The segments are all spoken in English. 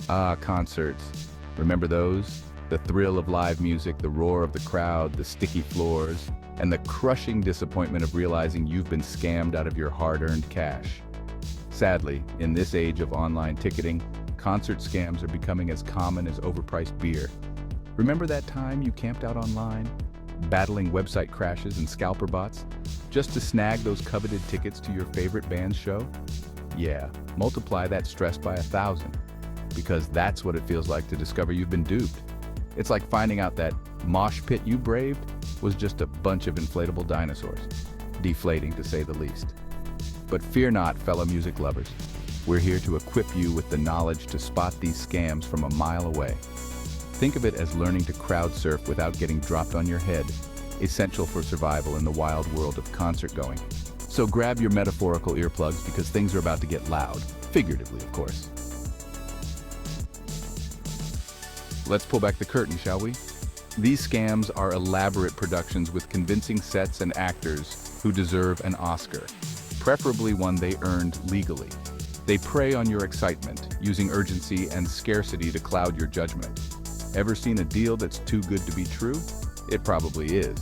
Ah, concerts. Remember those? The thrill of live music, the roar of the crowd, the sticky floors, and the crushing disappointment of realizing you've been scammed out of your hard-earned cash. Sadly, in this age of online ticketing, concert scams are becoming as common as overpriced beer. Remember that time you camped out online, battling website crashes and scalper bots, just to snag those coveted tickets to your favorite band's show? Yeah, multiply that stress by 1,000, because that's what it feels like to discover you've been duped. It's like finding out that mosh pit you braved was just a bunch of inflatable dinosaurs. Deflating, to say the least. But fear not, fellow music lovers. We're here to equip you with the knowledge to spot these scams from a mile away. Think of it as learning to crowd surf without getting dropped on your head, essential for survival in the wild world of concert going. So grab your metaphorical earplugs because things are about to get loud, figuratively of course. Let's pull back the curtain, shall we? These scams are elaborate productions with convincing sets and actors who deserve an Oscar, preferably one they earned legally. They prey on your excitement, using urgency and scarcity to cloud your judgment. Ever seen a deal that's too good to be true? It probably is.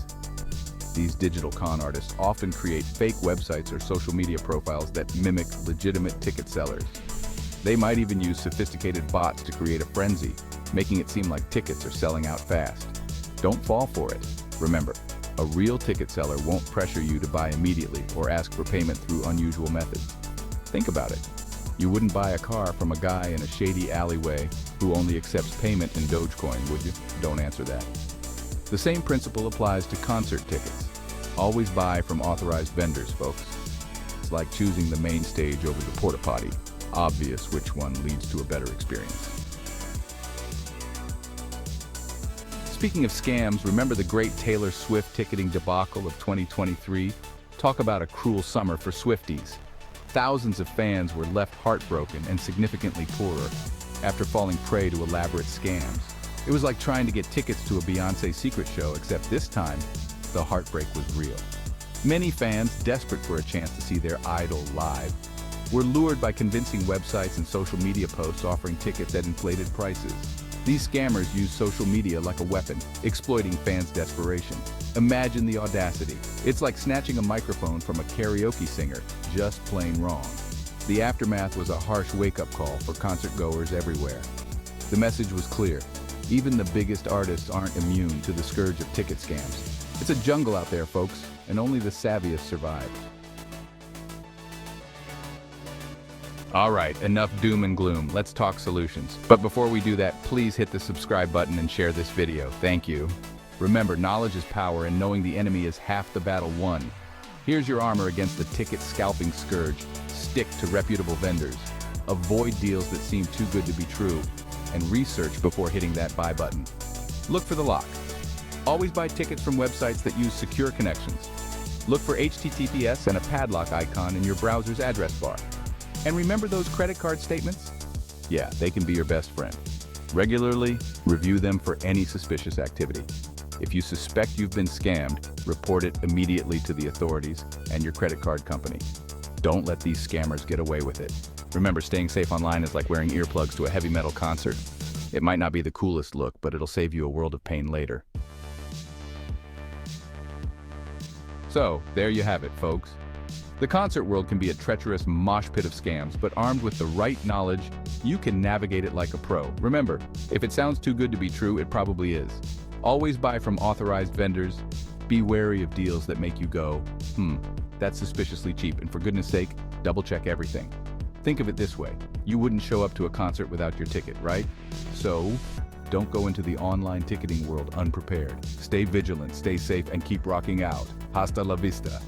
These digital con artists often create fake websites or social media profiles that mimic legitimate ticket sellers. They might even use sophisticated bots to create a frenzy, making it seem like tickets are selling out fast. Don't fall for it. Remember, a real ticket seller won't pressure you to buy immediately or ask for payment through unusual methods. Think about it. You wouldn't buy a car from a guy in a shady alleyway who only accepts payment in Dogecoin, would you? Don't answer that. The same principle applies to concert tickets. Always buy from authorized vendors, folks. It's like choosing the main stage over the porta potty. Obvious which one leads to a better experience. Speaking of scams, remember the great Taylor Swift ticketing debacle of 2023? Talk about a cruel summer for Swifties. Thousands of fans were left heartbroken and significantly poorer after falling prey to elaborate scams. It was like trying to get tickets to a Beyoncé secret show, except this time, the heartbreak was real. Many fans, desperate for a chance to see their idol live, were lured by convincing websites and social media posts offering tickets at inflated prices. These scammers use social media like a weapon, exploiting fans' desperation. Imagine the audacity. It's like snatching a microphone from a karaoke singer, just plain wrong. The aftermath was a harsh wake-up call for concert-goers everywhere. The message was clear. Even the biggest artists aren't immune to the scourge of ticket scams. It's a jungle out there, folks, and only the savviest survive. All right, enough doom and gloom. Let's talk solutions. But before we do that, please hit the subscribe button and share this video. Thank you. Remember, knowledge is power, and knowing the enemy is half the battle won. Here's your armor against the ticket scalping scourge. Stick to reputable vendors. Avoid deals that seem too good to be true, and research before hitting that buy button. Look for the lock. Always buy tickets from websites that use secure connections. Look for HTTPS and a padlock icon in your browser's address bar. And remember those credit card statements? Yeah, they can be your best friend. Regularly, review them for any suspicious activity. If you suspect you've been scammed, report it immediately to the authorities and your credit card company. Don't let these scammers get away with it. Remember, staying safe online is like wearing earplugs to a heavy metal concert. It might not be the coolest look, but it'll save you a world of pain later. So, there you have it, folks. The concert world can be a treacherous mosh pit of scams, but armed with the right knowledge, you can navigate it like a pro. Remember, if it sounds too good to be true, it probably is. Always buy from authorized vendors. Be wary of deals that make you go, that's suspiciously cheap, and for goodness sake, double check everything. Think of it this way, you wouldn't show up to a concert without your ticket, right? So, don't go into the online ticketing world unprepared. Stay vigilant, stay safe, and keep rocking out. Hasta la vista.